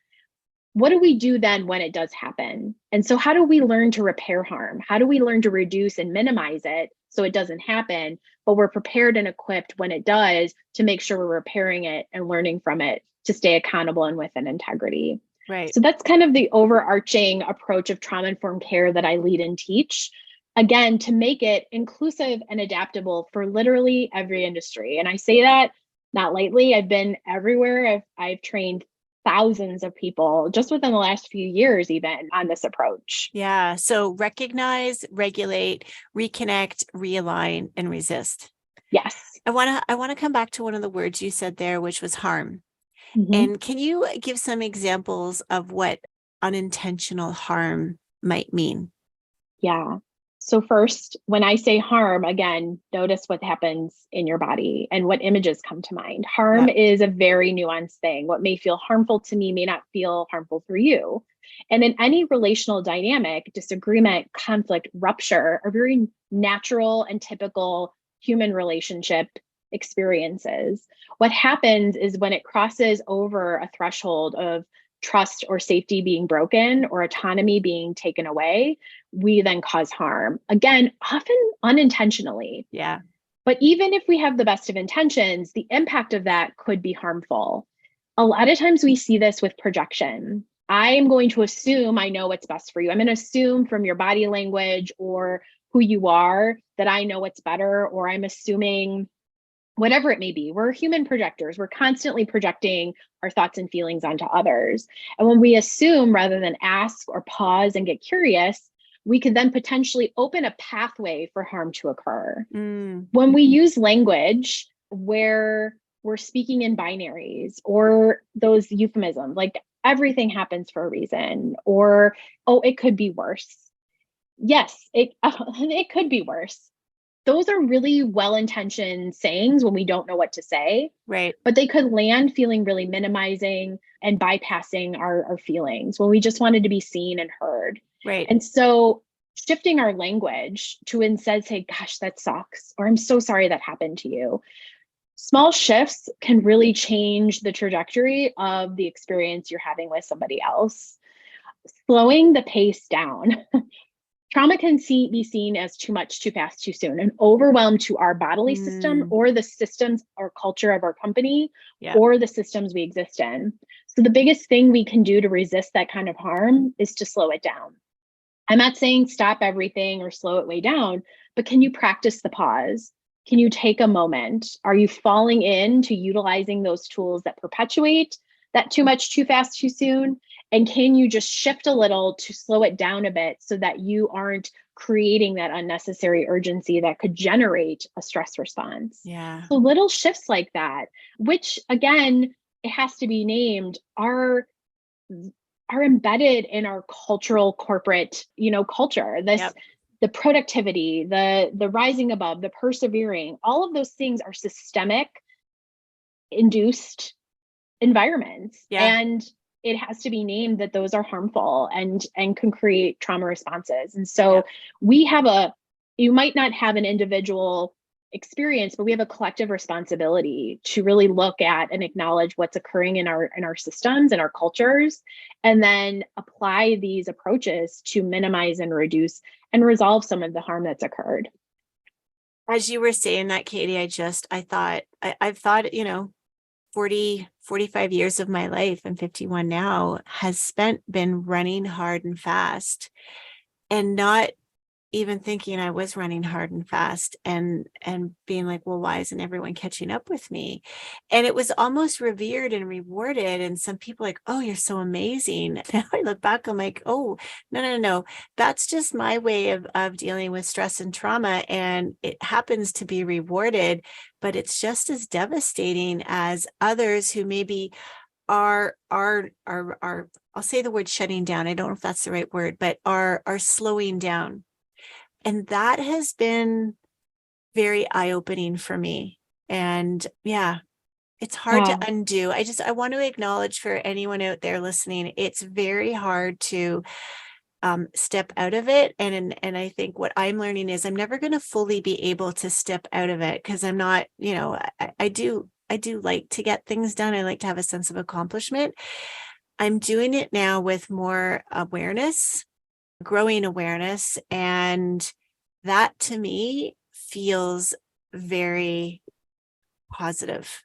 What do we do then when it does happen? And so how do we learn to repair harm? How do we learn to reduce and minimize it so it doesn't happen, but we're prepared and equipped when it does to make sure we're repairing it and learning from it to stay accountable and with an integrity. Right. So that's kind of the overarching approach of trauma-informed care that I lead and teach. Again, to make it inclusive and adaptable for literally every industry. And I say that not lightly. I've been everywhere. I've trained thousands of people just within the last few years, even on this approach. Yeah. So recognize, regulate, reconnect, realign, and resist. Yes. I want to come back to one of the words you said there, which was harm. And can you give some examples of what unintentional harm might mean? Yeah. So first, when I say harm, again, notice what happens in your body and what images come to mind. Harm is a very nuanced thing. What may feel harmful to me may not feel harmful for you. And in any relational dynamic, disagreement, conflict, rupture are very natural and typical human relationship experiences. What happens is when it crosses over a threshold of trust or safety being broken or autonomy being taken away, we then cause harm. Again, often unintentionally. Yeah. But even if we have the best of intentions, the impact of that could be harmful. A lot of times we see this with projection. I am going to assume I know what's best for you. I'm going to assume from your body language or who you are that I know what's better, or I'm assuming whatever it may be. We're human projectors. We're constantly projecting our thoughts and feelings onto others. And when we assume rather than ask or pause and get curious, we could then potentially open a pathway for harm to occur. When we use language where we're speaking in binaries or those euphemisms, like everything happens for a reason, or, oh, it could be worse. Yes, it could be worse. Those are really well-intentioned sayings when we don't know what to say, right? But they could land feeling really minimizing and bypassing our feelings when we just wanted to be seen and heard. Right. And so shifting our language to instead say, gosh, that sucks, or I'm so sorry that happened to you. Small shifts can really change the trajectory of the experience you're having with somebody else. Slowing the pace down. Trauma can be seen as too much, too fast, too soon, an overwhelm to our bodily system or the systems or culture of our company or the systems we exist in. So the biggest thing we can do to resist that kind of harm is to slow it down. I'm not saying stop everything or slow it way down, but can you practice the pause? Can you take a moment? Are you falling into utilizing those tools that perpetuate that too much, too fast, too soon? And can you just shift a little to slow it down a bit so that you aren't creating that unnecessary urgency that could generate a stress response? Yeah. So little shifts like that, which again, it has to be named, are embedded in our cultural corporate, culture. Yep. The productivity, the rising above, the persevering, all of those things are systemic induced environments. Yeah. And it has to be named that those are harmful and can create trauma responses. And so Yep. you might not have an individual experience, but we have a collective responsibility to really look at and acknowledge what's occurring in our systems and our cultures, and then apply these approaches to minimize and reduce and resolve some of the harm that's occurred. As you were saying that, Katie, I've thought, 45 years of my life, I'm 51 now, been running hard and fast and not even thinking I was running hard and fast and being like, well, why isn't everyone catching up with me? And it was almost revered and rewarded. And some people like, oh, you're so amazing. Now I look back, I'm like, oh, no. That's just my way of dealing with stress and trauma. And it happens to be rewarded, but it's just as devastating as others who maybe are I'll say the word shutting down. I don't know if that's the right word, but are slowing down. And that has been very eye-opening for me. And yeah, it's hard to undo. I want to acknowledge for anyone out there listening, it's very hard to step out of it. And I think what I'm learning is I'm never going to fully be able to step out of it because I'm not, I do like to get things done. I like to have a sense of accomplishment. I'm doing it now with more awareness, growing awareness, and that to me feels very positive.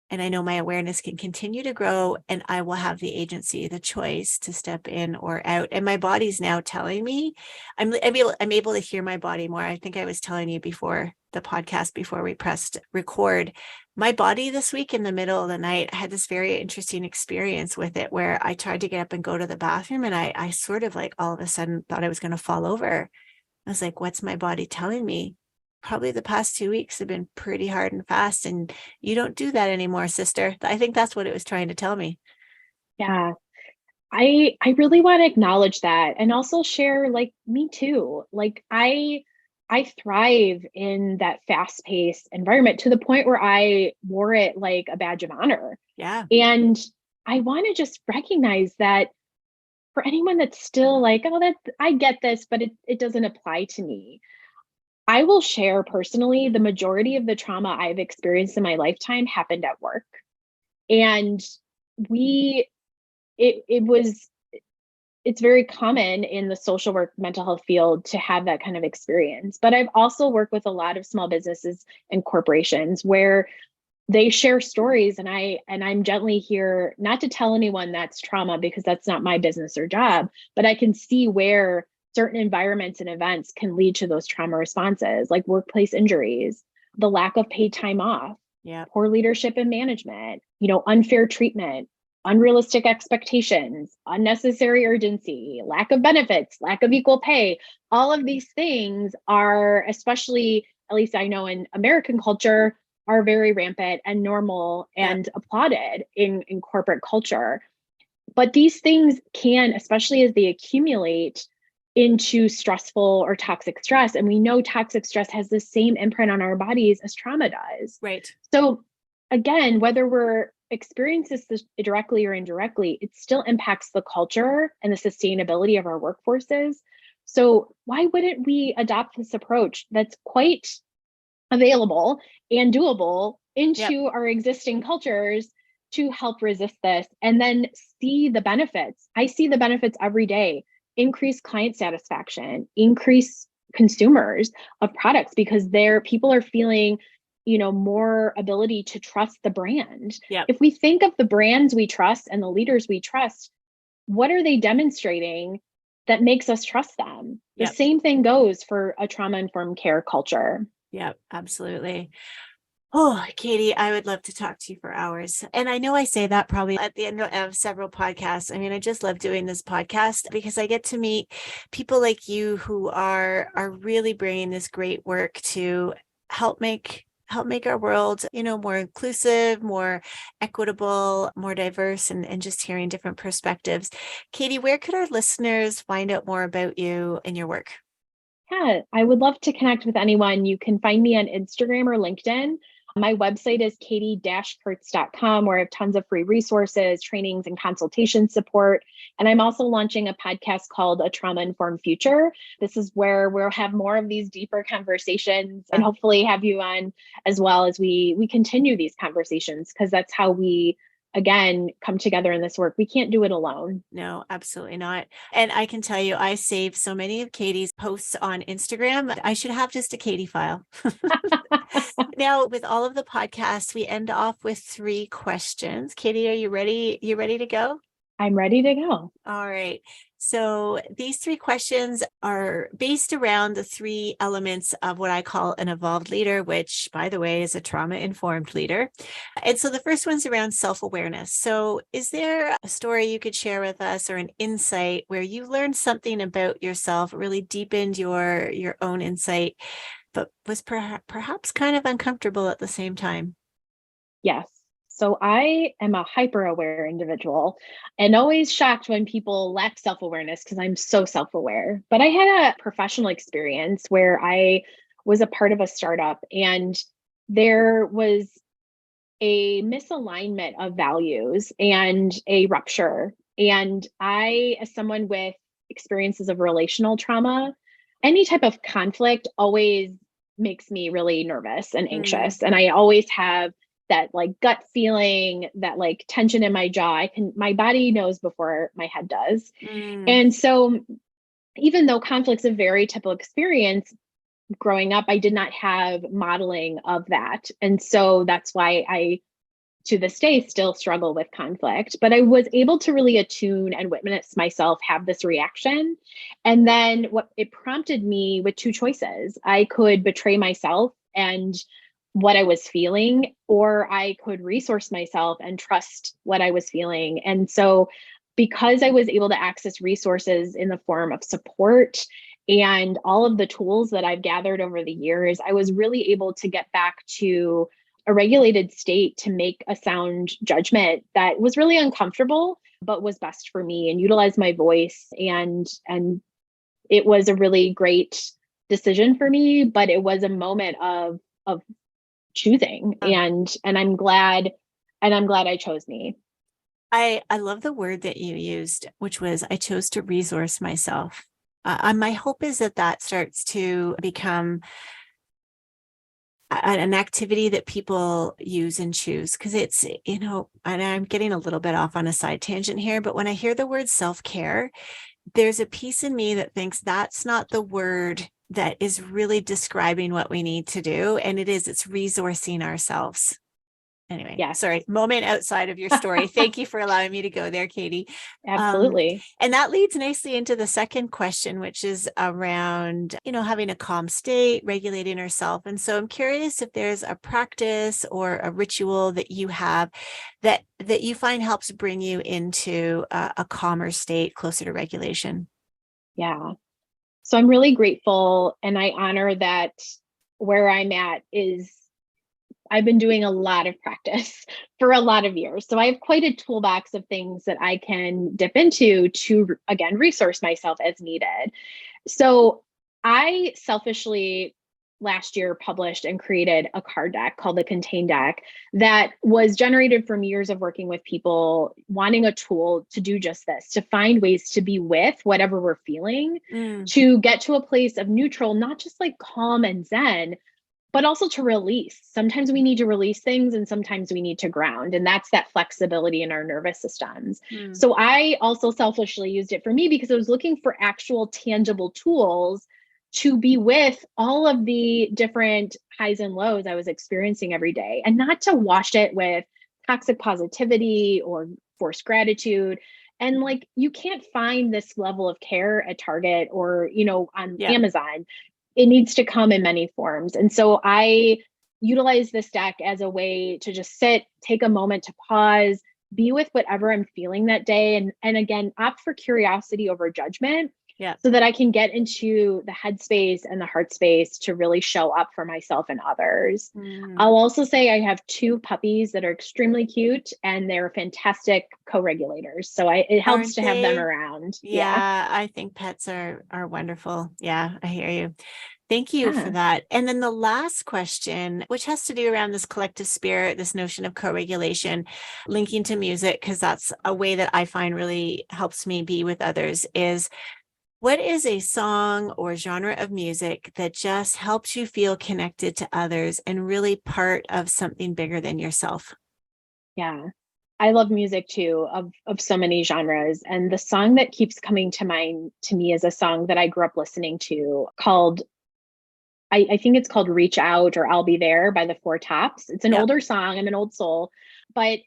And I know my awareness can continue to grow and I will have the agency, the choice to step in or out. And my body's now telling me I'm able to hear my body more. I think I was telling you before the podcast, before we pressed record, my body this week in the middle of the night had this very interesting experience with it where I tried to get up and go to the bathroom and I sort of like all of a sudden thought I was going to fall over. I was like, what's my body telling me? Probably the past 2 weeks have been pretty hard and fast, and you don't do that anymore, sister. I think that's what it was trying to tell me. Yeah. I really want to acknowledge that and also share, like, me too. Like I thrive in that fast-paced environment to the point where I wore it like a badge of honor. Yeah. And I want to just recognize that for anyone that's still like, oh, I get this, but it doesn't apply to me. I will share personally, the majority of the trauma I've experienced in my lifetime happened at work. And it's very common in the social work mental health field to have that kind of experience. But I've also worked with a lot of small businesses and corporations where they share stories, and I'm gently here not to tell anyone that's trauma because that's not my business or job, but I can see where certain environments and events can lead to those trauma responses, like workplace injuries, the lack of paid time off, poor leadership and management, unfair treatment, unrealistic expectations, unnecessary urgency, lack of benefits, lack of equal pay. All of these things are, especially, at least I know in American culture, are very rampant and normal and applauded in corporate culture. But these things can, especially as they accumulate into stressful or toxic stress, and we know toxic stress has the same imprint on our bodies as trauma does. Right. So again, whether we're experiencing this directly or indirectly, it still impacts the culture and the sustainability of our workforces. So why wouldn't we adopt this approach that's quite available and doable into our existing cultures to help resist this and then see the benefits? I see the benefits every day. Increase client satisfaction, increase consumers of products because people are feeling more ability to trust the brand. Yep. If we think of the brands we trust and the leaders we trust, what are they demonstrating that makes us trust them? The Yep. same thing goes for a trauma-informed care culture. Yep, absolutely. Oh, Katie, I would love to talk to you for hours. And I know I say that probably at the end of several podcasts. I mean, I just love doing this podcast because I get to meet people like you who are really bringing this great work to help make our world, more inclusive, more equitable, more diverse, and just hearing different perspectives. Katie, where could our listeners find out more about you and your work? Yeah, I would love to connect with anyone. You can find me on Instagram or LinkedIn. My website is katie-kurtz.com, where I have tons of free resources, trainings, and consultation support. And I'm also launching a podcast called A Trauma-Informed Future. This is where we'll have more of these deeper conversations and hopefully have you on as well as we continue these conversations, because that's how we, again, come together in this work. We can't do it alone. No, absolutely not. And I can tell you, I save so many of Katie's posts on Instagram. I should have just a Katie file. Now, with all of the podcasts, we end off with 3 questions. Katie, are you ready? You ready to go? I'm ready to go. All right. So these 3 questions are based around the 3 elements of what I call an evolved leader, which, by the way, is a trauma-informed leader. And so the first one's around self-awareness. So is there a story you could share with us or an insight where you learned something about yourself, really deepened your own insight, but was perhaps kind of uncomfortable at the same time? Yes. So I am a hyper aware individual and always shocked when people lack self awareness because I'm so self aware. But I had a professional experience where I was a part of a startup and there was a misalignment of values and a rupture. And I, as someone with experiences of relational trauma, any type of conflict always makes me really nervous and anxious. And I always have that like gut feeling, that like tension in my jaw. My body knows before my head does. And so even though conflict's a very typical experience, growing up, I did not have modeling of that. And so that's why I, to this day, still struggle with conflict. But I was able to really attune and witness myself have this reaction. And then what it prompted me with 2 choices. I could betray myself and what I was feeling, or I could resource myself and trust what I was feeling. And so because I was able to access resources in the form of support and all of the tools that I've gathered over the years, I was really able to get back to a regulated state to make a sound judgment that was really uncomfortable, but was best for me, and utilize my voice. And it was a really great decision for me, but it was a moment of choosing. And I'm glad I chose me. I love the word that you used, which was I chose to resource myself. My hope is that starts to become an activity that people use and choose, because it's, and I'm getting a little bit off on a side tangent here, but when I hear the word self-care, there's a piece in me that thinks that's not the word that is really describing what we need to do. And it's resourcing ourselves. Anyway, Yeah. Sorry, moment outside of your story. Thank you for allowing me to go there, Katie. Absolutely. And that leads nicely into the second question, which is around, having a calm state, regulating ourselves. And so I'm curious if there's a practice or a ritual that you have that you find helps bring you into a calmer state, closer to regulation. Yeah. So I'm really grateful, and I honor that where I'm at is I've been doing a lot of practice for a lot of years. So I have quite a toolbox of things that I can dip into to, again, resource myself as needed. So I selfishly last year published and created a card deck called the Contain deck that was generated from years of working with people wanting a tool to do just this, to find ways to be with whatever we're feeling, to get to a place of neutral, not just like calm and zen, but also to release. Sometimes we need to release things and sometimes we need to ground. And that's that flexibility in our nervous systems. So I also selfishly used it for me because I was looking for actual tangible tools to be with all of the different highs and lows I was experiencing every day, and not to wash it with toxic positivity or forced gratitude. And like, you can't find this level of care at Target or, on Amazon. It needs to come in many forms. And so I utilize this deck as a way to just sit, take a moment to pause, be with whatever I'm feeling that day. And again, opt for curiosity over judgment. So that I can get into the headspace and the heart space to really show up for myself and others. I'll also say I have 2 puppies that are extremely cute, and they're fantastic co-regulators. So it helps to have them around. Yeah, I think pets are wonderful. Yeah, I hear you. Thank you for that. And then the last question, which has to do around this collective spirit, this notion of co-regulation, linking to music, because that's a way that I find really helps me be with others, is what is a song or genre of music that just helps you feel connected to others and really part of something bigger than yourself? Yeah, I love music too, of so many genres. And the song that keeps coming to mind to me is a song that I grew up listening to called, I think it's called Reach Out or I'll Be There by the Four Tops. It's an older song. I'm an old soul, but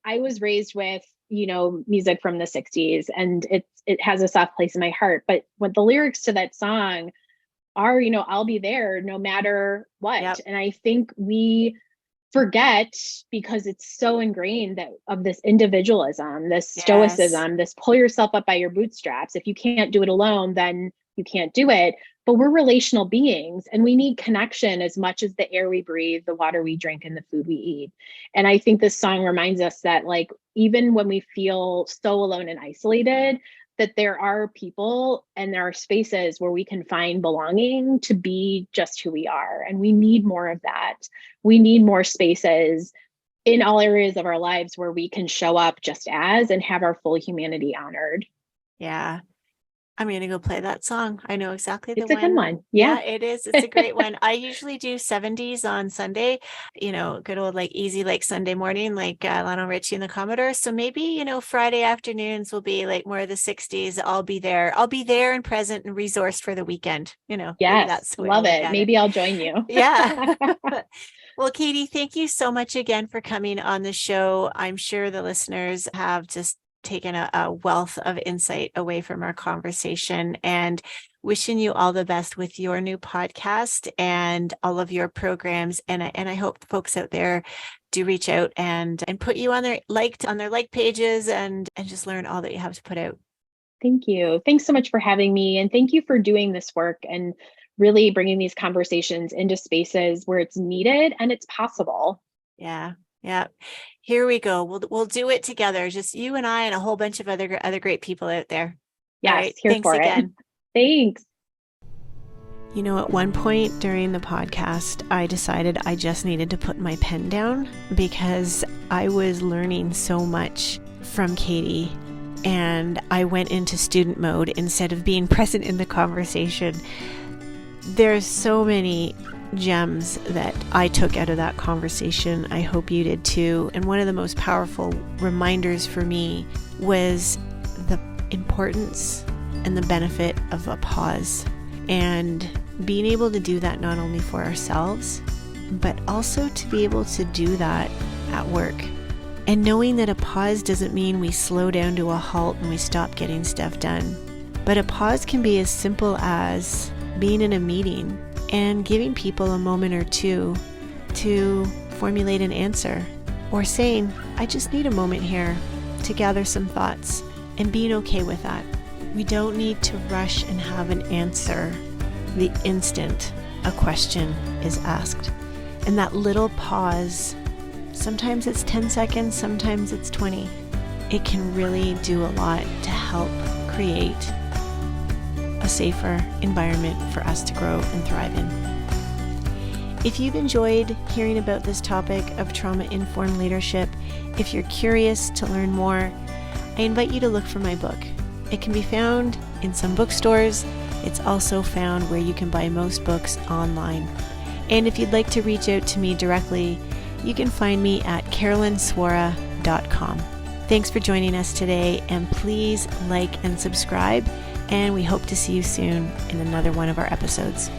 I was raised with, music from the 60s, and it has a soft place in my heart. But what the lyrics to that song are, I'll be there no matter what. And I think we forget, because it's so ingrained, that of this individualism, this stoicism, this pull yourself up by your bootstraps. If you can't do it alone, then you can't do it. But we're relational beings, and we need connection as much as the air we breathe, the water we drink, and the food we eat. And I think this song reminds us that, like, even when we feel so alone and isolated, that there are people and there are spaces where we can find belonging to be just who we are. And we need more of that. We need more spaces in all areas of our lives where we can show up just as and have our full humanity honored. Yeah. I'm going to go play that song. I know exactly the one. It's a good one. Yeah, it is. It's a great one. I usually do 70s on Sunday, good old like easy, like Sunday morning, like Lionel Richie and the Commodores. So maybe, Friday afternoons will be like more of the 60s. I'll be there and present and resourced for the weekend. Yes, that's love it. Maybe I'll join you. Yeah. Well, Katie, thank you so much again for coming on the show. I'm sure the listeners have just taken a wealth of insight away from our conversation, and wishing you all the best with your new podcast and all of your programs. And I hope the folks out there do reach out and put you on their like pages and just learn all that you have to put out. Thank you. Thanks so much for having me. And thank you for doing this work and really bringing these conversations into spaces where it's needed and it's possible. Yeah. Yeah. Here we go. We'll do it together. Just you and I and a whole bunch of other great people out there. Yes, all right. Here Thanks for again. It. Thanks. At one point during the podcast, I decided I just needed to put my pen down because I was learning so much from Katie, and I went into student mode instead of being present in the conversation. There's so many gems that I took out of that conversation. I hope you did too. And one of the most powerful reminders for me was the importance and the benefit of a pause, and being able to do that not only for ourselves, but also to be able to do that at work. And knowing that a pause doesn't mean we slow down to a halt and we stop getting stuff done. But a pause can be as simple as being in a meeting and giving people a moment or two to formulate an answer, or saying, I just need a moment here to gather some thoughts, and being okay with that. We don't need to rush and have an answer the instant a question is asked. And that little pause, sometimes it's 10 seconds, sometimes it's 20. It can really do a lot to help create a safer environment for us to grow and thrive in. If you've enjoyed hearing about this topic of trauma-informed leadership, if you're curious to learn more, I invite you to look for my book. It can be found in some bookstores. It's also found where you can buy most books online. And if you'd like to reach out to me directly, you can find me at carolynswora.com. Thanks for joining us today, and please like and subscribe and we hope to see you soon in another one of our episodes.